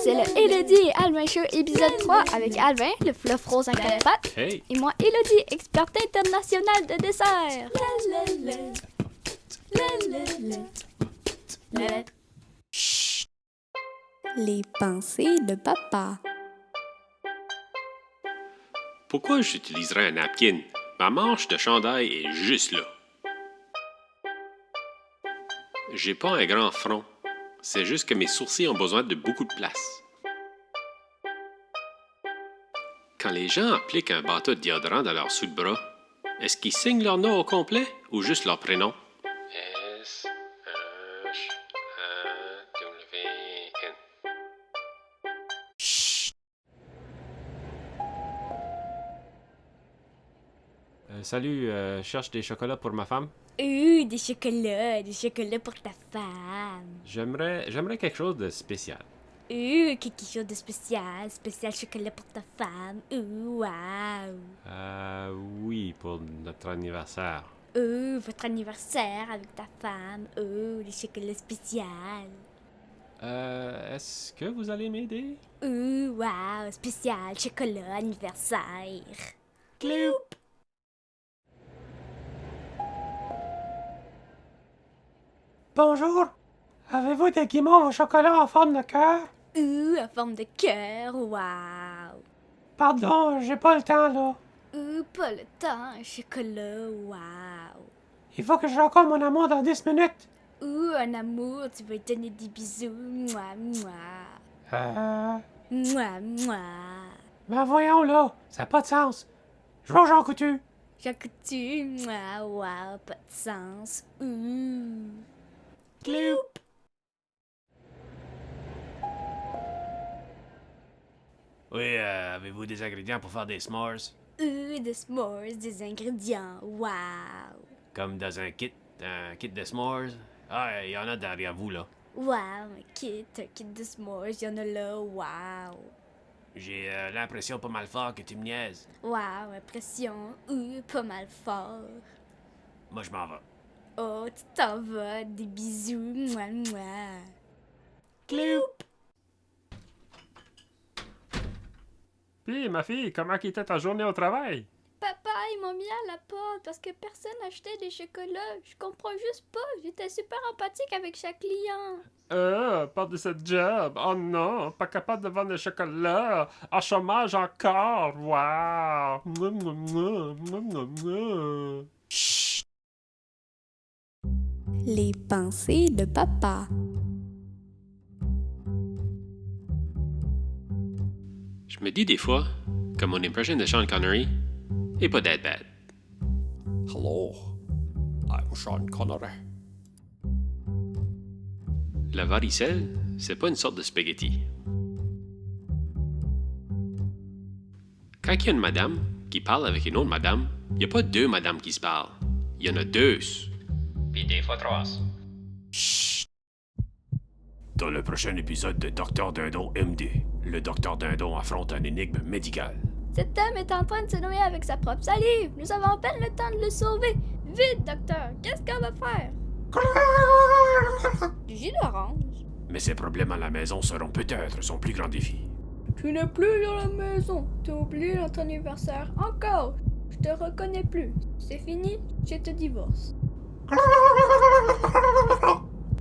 C'est le Élodie et Alvin Show épisode 3 avec Alvin, le fluff rose en 4 pattes, Hey! et moi, Élodie, experte internationale de dessert. Chut! Les pensées de papa. Pourquoi j'utiliserais un napkin? Ma manche de chandail est juste là. J'ai pas un grand front. C'est juste que mes sourcils ont besoin de beaucoup de place. Quand les gens appliquent un bâton de déodorant dans leur sous-de-bras, est-ce qu'ils signent leur nom au complet ou juste leur prénom? S-H-A-W-N. Chut! Salut, je cherche des chocolats pour ma femme. Des chocolats pour ta femme. J'aimerais quelque chose de spécial. Quelque chose de spécial chocolat pour ta femme. Wow. Oui, pour notre anniversaire. Votre anniversaire avec ta femme. Les chocolats spéciaux. Est-ce que vous allez m'aider? Wow, spécial chocolat anniversaire. Clou! Bonjour. Avez-vous des guimauves au chocolat en forme de cœur? En forme de cœur, wow. Pardon, j'ai pas le temps, là. Pas le temps, un chocolat, wow. Il faut que je rencontre mon amour dans 10 minutes. Un amour, tu vas lui donner des bisous, moi. Ben Moi. voyons, là. Ça n'a pas de sens. Je vois Jean Coutu. Jean Coutu, moi, wow, pas de sens. Clou. Oui, avez-vous des ingrédients pour faire des s'mores? Des s'mores, des ingrédients, wow. Comme dans un kit de s'mores? Ah, il y en a derrière vous, là. Wow, un kit de s'mores, y'en a là, wow. J'ai l'impression pas mal fort que tu me niaises. Wow, impression, pas mal fort. Moi, je m'en vais. Oh, tu t'en vas, des bisous, moi. Clou. Puis, ma fille, comment était ta journée au travail? Papa, ils m'ont mis à la porte parce que personne n'achetait des chocolats. Je comprends juste pas. J'étais super empathique avec chaque client. Pas de cette job. Oh non, pas capable de vendre le chocolat. En chômage encore. Wow. Chut! Les pensées de papa. Je me dis des fois que mon impression de Sean Connery est pas that bad. Hello, I'm Sean Connery. La varicelle, c'est pas une sorte de spaghetti. Quand il y a une madame qui parle avec une autre madame, il n'y a pas deux madames qui se parlent. Il y en a deux. Puis des fois trois. Chut! Dans le prochain épisode de Dr Dindon MD, le Dr Dindon affronte un énigme médical. Cet homme est en train de se noyer avec sa propre salive. Nous avons à peine le temps de le sauver. Vite, docteur, qu'est-ce qu'on va faire? Du jus d'orange. Mais ses problèmes à la maison seront peut-être son plus grand défi. Tu n'es plus dans la maison. T'as oublié notre anniversaire encore. Je te reconnais plus. C'est fini, je te divorce.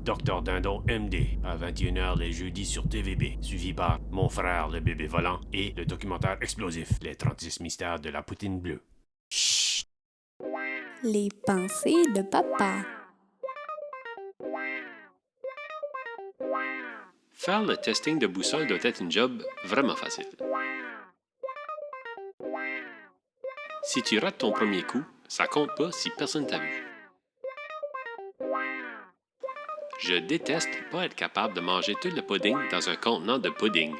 Dr Dindon MD, à 21h les jeudis sur TVB, suivi par Mon frère le bébé volant et le documentaire explosif, les 36 mystères de la poutine bleue. Chut! Les pensées de papa. Faire le testing de boussole doit être une job vraiment facile. Si tu rates ton premier coup, ça compte pas si personne t'a vu. Je déteste pas être capable de manger tout le pudding dans un contenant de pudding.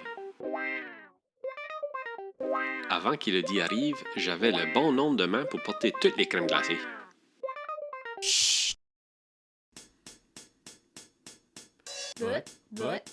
Avant qu'Élodie arrive, j'avais le bon nombre de mains pour porter toutes les crèmes glacées. Chut! Bottes.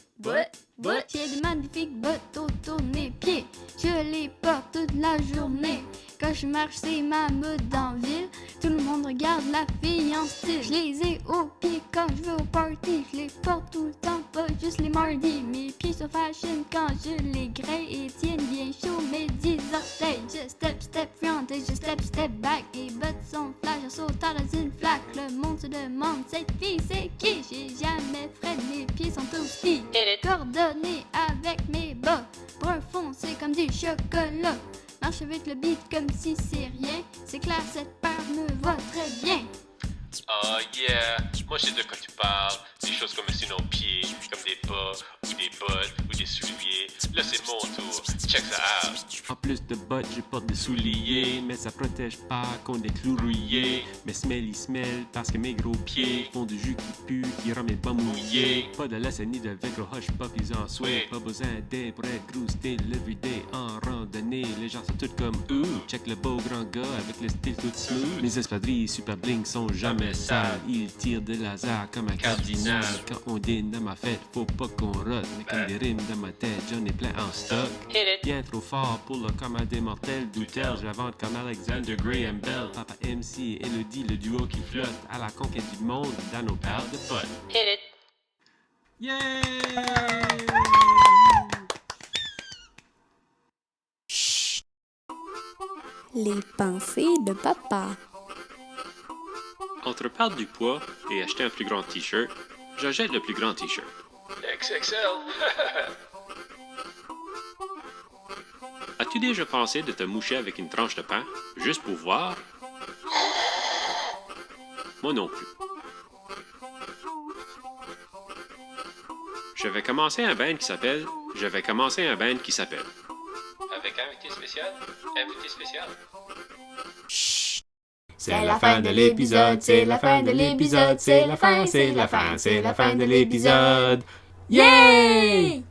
J'ai des magnifiques bottes autour de mes pieds. Je les porte toute la journée. Quand je marche, c'est ma mode en ville. Tout le monde regarde la fille en style. Je les ai aux pieds quand je vais au party, je les porte tout le temps, pas juste les mardis. Mes pieds sont fashion quand je les graille et tiennent bien chaud mes 10 orteils. Je step front et je step back. Les bottes sont flash en sautant dans une flaque. Le monde se demande, cette fille c'est qui? J'ai jamais frais, mes pieds sont aussi coordonnés avec mes bas. Brun foncé comme du chocolat. Marche avec le beat comme si c'est rien. C'est clair, cette paire me va très bien. Oh yeah, moi je sais de quoi tu parles. Des choses comme sur nos pieds, comme des bas, ou des bottes, ou des souliers. Là c'est mon tour, check ça out. En plus de bottes, je porte des souliers, mais ça protège pas contre des clous rouillés. Mais smell, parce que mes gros pieds font du jus qui pue, qui rend mes pas mouillés. Pas de lacet ni de velcro, hush puppies en suède. Pas besoin d'aide pour être grousté, everyday en randonnée. Les gens sont tous comme ouh, check le beau grand gars avec le style tout smooth. Mes espadrilles super bling sont jamais sales. Ils tirent de laser comme un cardinal. Quand on dîne dans ma fête, faut pas qu'on rote. Mais comme des rimes dans ma tête, j'en ai plein en stock. Bien trop fort pour le commun des mortels. Doutel, je la vente comme Alexander Graham Bell. Papa MC et Elodie, le duo qui flotte à la conquête du monde dans nos paires de potes. Yeah! Les pensées de papa. Entre perdre du poids et acheter un plus grand t-shirt, j'achète le plus grand t-shirt. XXL. As-tu déjà pensé de te moucher avec une tranche de pain, juste pour voir? Moi non plus. Je vais commencer un band qui s'appelle... Avec invité spécial? Invité spécial? C'est la fin de l'épisode, c'est la fin de l'épisode, c'est la fin de l'épisode. Yay!